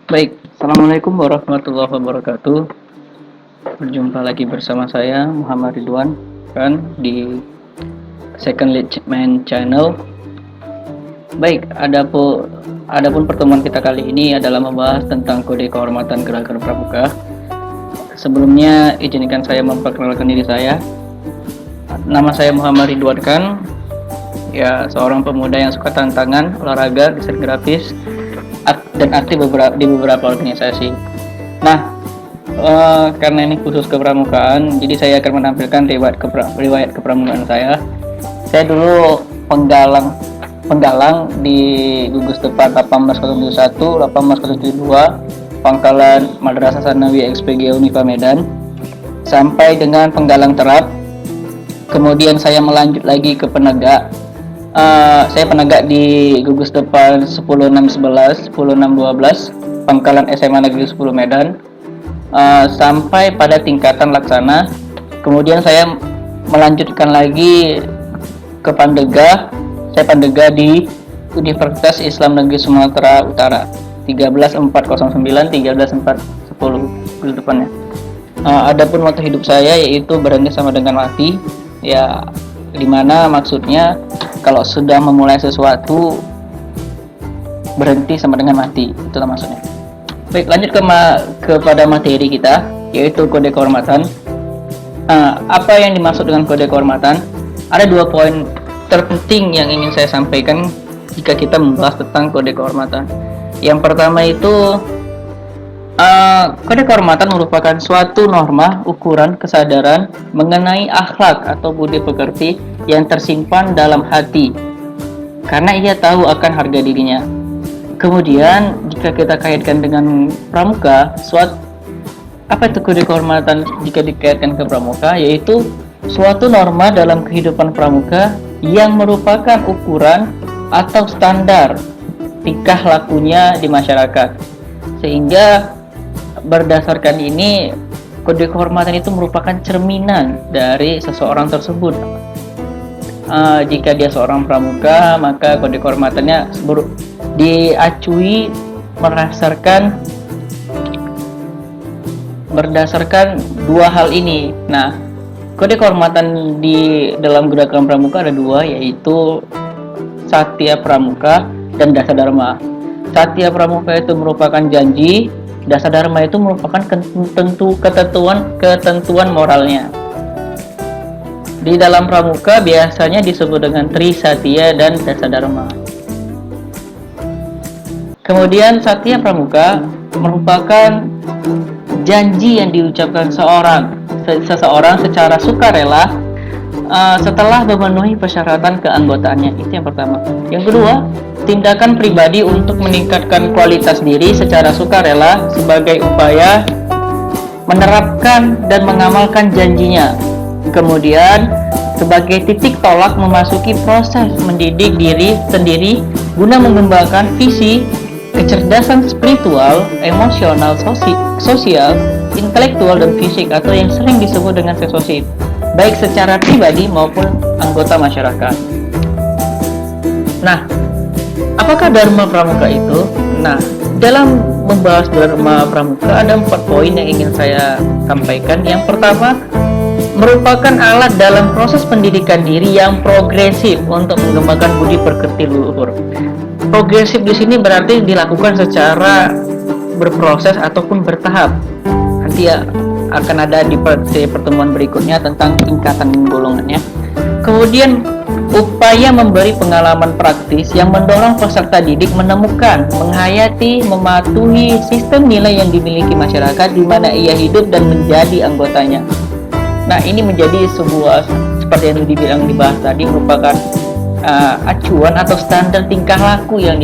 Baik, Assalamualaikum warahmatullahi wabarakatuh. Berjumpa lagi bersama saya Muhammad Ridwan kan di Second Lead Main Channel. Baik, adapun pertemuan kita kali ini adalah membahas tentang kode kehormatan Gerakan Pramuka. Sebelumnya izinkan saya memperkenalkan diri saya. Nama saya Muhammad Ridwan kan, ya seorang pemuda yang suka tantangan, olahraga, desain grafis, dan aktif di beberapa organisasi. Nah, karena ini khusus kepramukaan, jadi saya akan menampilkan riwayat kepramukaan saya. Saya dulu penggalang di gugus depan 18071, 18072, Pangkalan Madrasah Sanawi XPG Unifa Medan, sampai dengan penggalang terap. Kemudian saya melanjut lagi ke penegak. Saya penegak di gugus depan 10611, 10612, Pangkalan SMA Negeri 10 Medan, sampai pada tingkatan laksana. Kemudian saya melanjutkan lagi ke Pandega. Saya Pandega di Universitas Islam Negeri Sumatera Utara 13409, 13410 gugus depannya. Adapun moto hidup saya yaitu berhenti sama dengan mati, ya dimana maksudnya kalau sudah memulai sesuatu berhenti sama dengan mati, itulah maksudnya. Baik, lanjut kepada materi kita, yaitu kode kehormatan. Apa yang dimaksud dengan kode kehormatan? Ada 2 poin terpenting yang ingin saya sampaikan jika kita membahas tentang kode kehormatan. Yang pertama itu, kode kehormatan merupakan suatu norma, ukuran, kesadaran mengenai akhlak atau budi pekerti yang tersimpan dalam hati karena ia tahu akan harga dirinya. Kemudian jika kita kaitkan dengan pramuka, apa itu kode kehormatan jika dikaitkan ke pramuka? Yaitu suatu norma dalam kehidupan pramuka yang merupakan ukuran atau standar tingkah lakunya di masyarakat. Sehingga berdasarkan ini, kode kehormatan itu merupakan cerminan dari seseorang tersebut. Jika dia seorang pramuka, maka kode kehormatannya diacui berdasarkan 2 hal ini. Nah, kode kehormatan di dalam gerakan pramuka ada 2, yaitu Satya Pramuka dan Dasa Dharma. Satya Pramuka itu merupakan janji, Dasa Dharma itu merupakan ketentuan moralnya. Di dalam pramuka biasanya disebut dengan Tri Satya dan Dasa Dharma. Kemudian Satya Pramuka merupakan janji yang diucapkan seseorang secara sukarela setelah memenuhi persyaratan keanggotaannya. Itu yang pertama. Yang kedua, tindakan pribadi untuk meningkatkan kualitas diri secara sukarela sebagai upaya menerapkan dan mengamalkan janjinya. Kemudian sebagai titik tolak memasuki proses mendidik diri sendiri guna mengembangkan visi, kecerdasan spiritual, emosional, sosial, intelektual, dan fisik atau yang sering disebut dengan sesosif, baik secara pribadi maupun anggota masyarakat. Nah, apakah Dharma Pramuka itu? Nah, dalam membahas Dharma Pramuka ada 4 poin yang ingin saya sampaikan. Yang pertama, merupakan alat dalam proses pendidikan diri yang progresif untuk mengembangkan budi pekerti luhur. Progresif di sini berarti dilakukan secara berproses ataupun bertahap. Nanti ya akan ada di pertemuan berikutnya tentang tingkatan golongannya. Kemudian upaya memberi pengalaman praktis yang mendorong peserta didik menemukan, menghayati, mematuhi sistem nilai yang dimiliki masyarakat di mana ia hidup dan menjadi anggotanya. Nah, ini menjadi sebuah, seperti yang dibahas tadi, merupakan acuan atau standar tingkah laku yang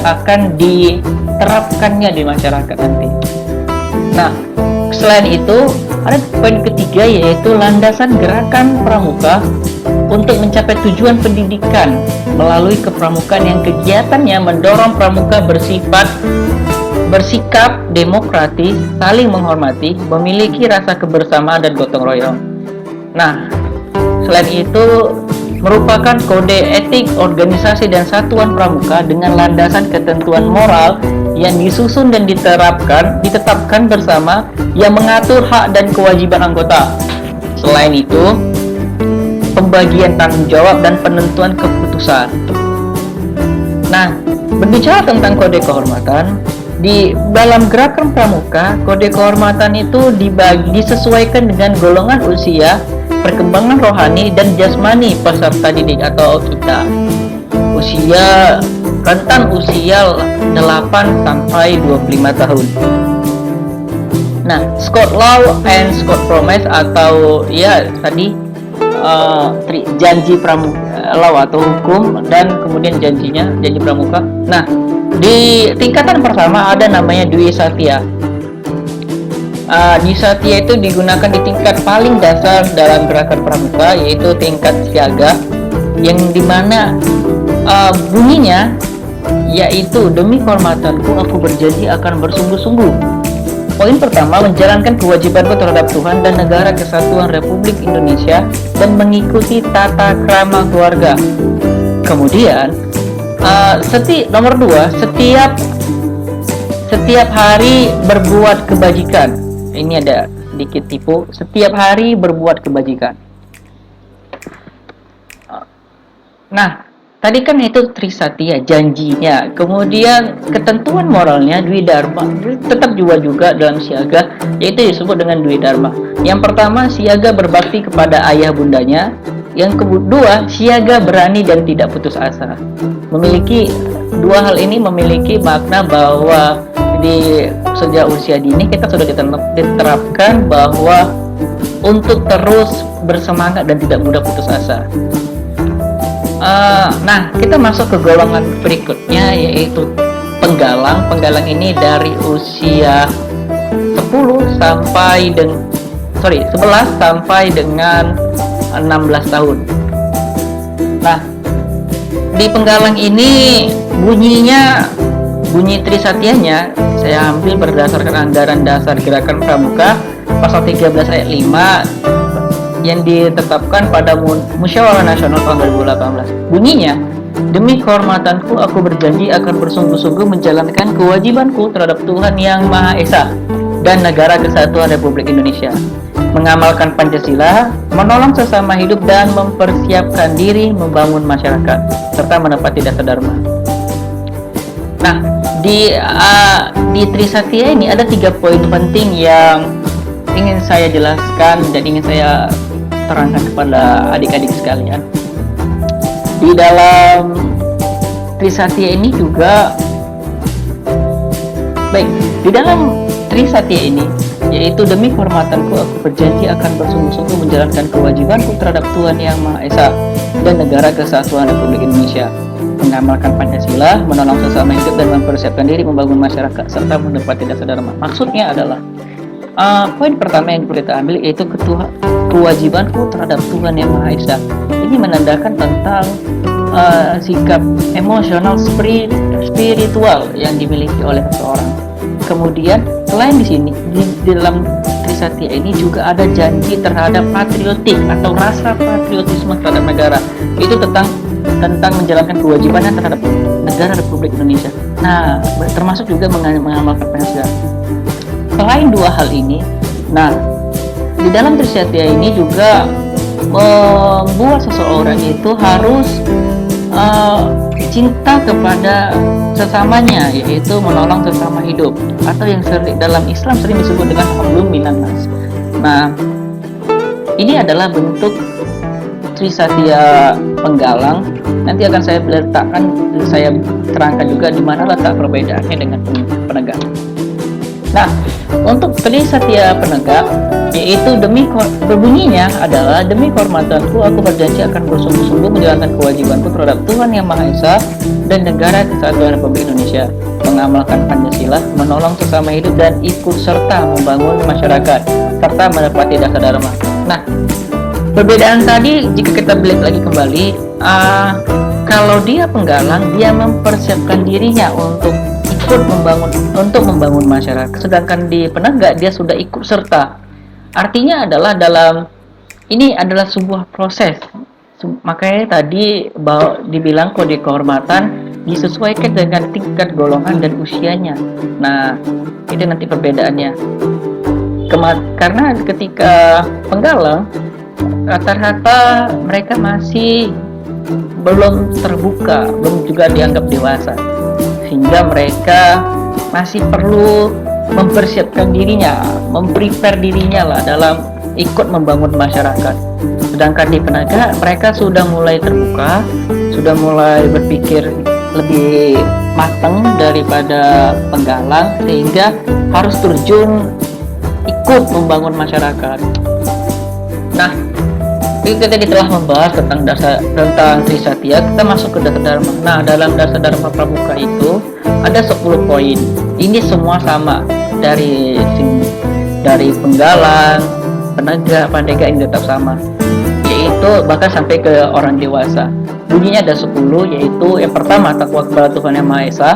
akan diterapkannya di masyarakat nanti. Nah, selain itu ada poin ketiga, yaitu landasan gerakan pramuka untuk mencapai tujuan pendidikan melalui kepramukaan yang kegiatannya mendorong pramuka bersikap demokratis, saling menghormati, memiliki rasa kebersamaan dan gotong royong. Nah, selain itu merupakan kode etik organisasi dan satuan pramuka dengan landasan ketentuan moral yang disusun dan ditetapkan bersama yang mengatur hak dan kewajiban anggota. Selain itu, pembagian tanggung jawab dan penentuan keputusan. Nah, berbicara tentang kode kehormatan, di dalam gerakan pramuka, kode kehormatan itu disesuaikan dengan golongan usia, perkembangan rohani dan jasmani peserta didik atau kita. Rentan usia 8 sampai 25 tahun. Nah, Scott Law and Scott Promise atau ya tadi janji pramuka, law atau hukum, dan kemudian janji pramuka. Nah, di tingkatan pertama ada namanya Dwi Satya. Dwi Satya itu digunakan di tingkat paling dasar dalam gerakan pramuka, yaitu tingkat siaga, yang dimana bunyinya yaitu demi kehormatanku aku berjanji akan bersungguh-sungguh. Poin pertama, menjalankan kewajibanku terhadap Tuhan dan Negara Kesatuan Republik Indonesia dan mengikuti tata krama keluarga. Kemudian nomor 2, setiap hari berbuat kebajikan. Ini ada sedikit tipu, setiap hari berbuat kebajikan. Nah, tadi kan itu Trisatya, janjinya. Kemudian ketentuan moralnya Dwi Dharma tetap juga dalam siaga, yaitu disebut dengan Dwi Dharma. Yang pertama, siaga berbakti kepada ayah bundanya. Yang kedua, siaga berani dan tidak putus asa. Dua hal ini memiliki makna bahwa di sejak usia dini kita sudah diterapkan bahwa untuk terus bersemangat dan tidak mudah putus asa. Nah, kita masuk ke golongan berikutnya, yaitu penggalang. Penggalang ini dari usia 11 sampai dengan 16 tahun. Nah, di penggalang ini bunyi Trisatyanya saya ambil berdasarkan anggaran dasar gerakan pramuka pasal 13 ayat 5 yang ditetapkan pada Musyawarah Nasional tahun 2018. Bunyinya, demi kehormatanku aku berjanji akan bersungguh-sungguh menjalankan kewajibanku terhadap Tuhan Yang Maha Esa dan Negara Kesatuan Republik Indonesia, mengamalkan Pancasila, menolong sesama hidup dan mempersiapkan diri membangun masyarakat serta menepati dasar dharma. Nah, di Trisatya ini ada 3 poin penting yang ingin saya jelaskan dan ingin saya terangkan kepada adik-adik sekalian. Di dalam Trisatya ini juga di dalam Trisatya ini, yaitu demi kehormatanku aku berjanji akan bersungguh-sungguh menjalankan kewajibanku terhadap Tuhan Yang Maha Esa dan Negara Kesatuan Republik Indonesia, mengamalkan Pancasila, menolong sesama hidup dan mempersiapkan diri membangun masyarakat serta menepati dasar dharma. Maksudnya adalah poin pertama yang perlu kita ambil yaitu kewajibanku terhadap Tuhan Yang Maha Esa. Ini menandakan tentang sikap emosional spiritual yang dimiliki oleh seseorang. Kemudian selain di sini di dalam Trisatya ini juga ada janji terhadap patriotik atau rasa patriotisme terhadap negara. Itu tentang menjalankan kewajibannya terhadap negara Republik Indonesia. Nah, termasuk juga mengamalkan Pancasila. Selain 2 hal ini, nah di dalam Trisatya ini juga membuat seseorang itu harus cinta kepada sesamanya, yaitu menolong sesama hidup, atau yang dalam Islam sering disebut dengan hablum minan nas. Nah, ini adalah bentuk Trisatya penggalang. Nanti akan saya terangkan juga di mana letak perbedaannya dengan penegak. Nah, untuk Trisatya penegak, yaitu berbunyinya adalah demi kehormatanku aku berjanji akan bersungguh-sungguh menjalankan kewajibanku terhadap Tuhan Yang Maha Esa dan Negara Kesatuan Republik Indonesia, mengamalkan Pancasila, menolong sesama hidup dan ikut serta membangun masyarakat serta menepati dasar dharma. Nah, perbedaan tadi jika kita balik lagi kembali, kalau dia penggalang, dia mempersiapkan dirinya untuk membangun masyarakat, sedangkan di penegak dia sudah ikut serta. Artinya adalah ini adalah sebuah proses Makanya tadi bahwa dibilang kode kehormatan disesuaikan dengan tingkat golongan dan usianya. Nah, itu nanti perbedaannya. Karena ketika penggalang rata-rata mereka masih belum terbuka, belum juga dianggap dewasa, sehingga mereka masih perlu mempersiapkan dirinya, memprepare dirinya lah dalam ikut membangun masyarakat. Sedangkan di penaga mereka sudah mulai terbuka, sudah mulai berpikir lebih matang daripada penggalang, sehingga harus terjun ikut membangun masyarakat. Nah, kita telah membahas tentang Trisatya, kita masuk ke dasar dharma. Nah, dalam dasar dharma pramuka itu ada 10 poin. Ini semua sama dari penggalang, penaga, pandega ini tetap sama. Yaitu bahkan sampai ke orang dewasa. Bunyinya ada 10, yaitu yang pertama takwa kepada Tuhan Yang Maha Esa,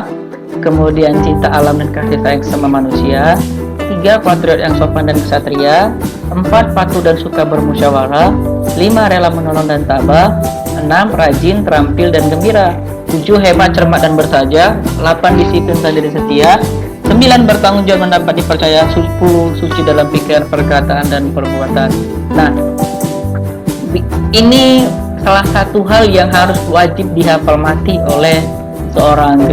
kemudian cinta alam dan kasih sayang sama manusia, 3 patriot yang sopan dan ksatria, 4 patuh dan suka bermusyawarah, 5 rela menolong dan tabah, 6 rajin, terampil dan gembira, 7 hebat, cermat dan bersaja, 8 disiplin dan setia, 9 bertanggung jawab dan dapat dipercaya, 10 suci dalam pikiran, perkataan dan perbuatan. Nah, ini salah satu hal yang harus wajib dihafal mati oleh seorang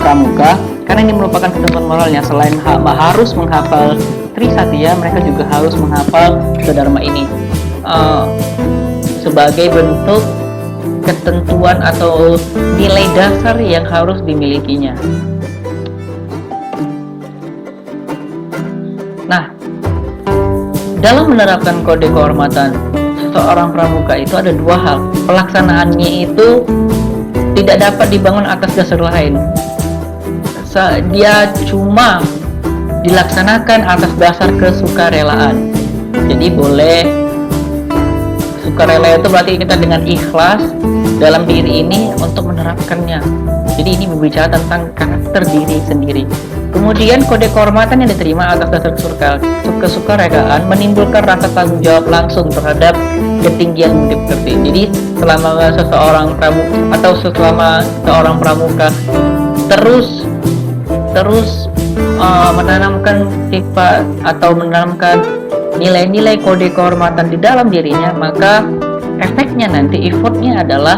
pramuka, karena ini merupakan ketentuan moralnya. Selain harus menghafal Trisatya, mereka juga harus menghafal dharma ini sebagai bentuk ketentuan atau nilai dasar yang harus dimilikinya. Nah, dalam menerapkan kode kehormatan seorang pramuka itu ada 2 hal. Pelaksanaannya itu tidak dapat dibangun atas dasar lain. Dia cuma dilaksanakan atas dasar kesukarelaan. Jadi boleh, sukarela itu berarti kita dengan ikhlas dalam diri ini untuk menerapkannya. Jadi ini berbicara tentang karakter diri sendiri. Kemudian kode kehormatan yang diterima atas dasar kesukarelaan menimbulkan rasa tanggung jawab langsung terhadap ketinggian budi pekerti. Jadi selama seorang pramuka terus menanamkan sifat atau menanamkan nilai-nilai kode kehormatan di dalam dirinya, maka efeknya nanti, effortnya adalah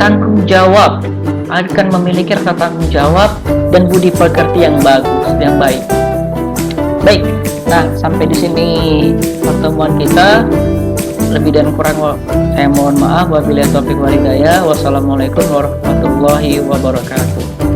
tanggung jawab, akan memiliki rasa tanggung jawab dan budi pekerti yang bagus, yang baik. Baik, nah sampai di sini pertemuan kita. Lebih dan kurang saya mohon maaf. Wabillahi taufiq wal hidayah. Wassalamualaikum warahmatullahi wabarakatuh.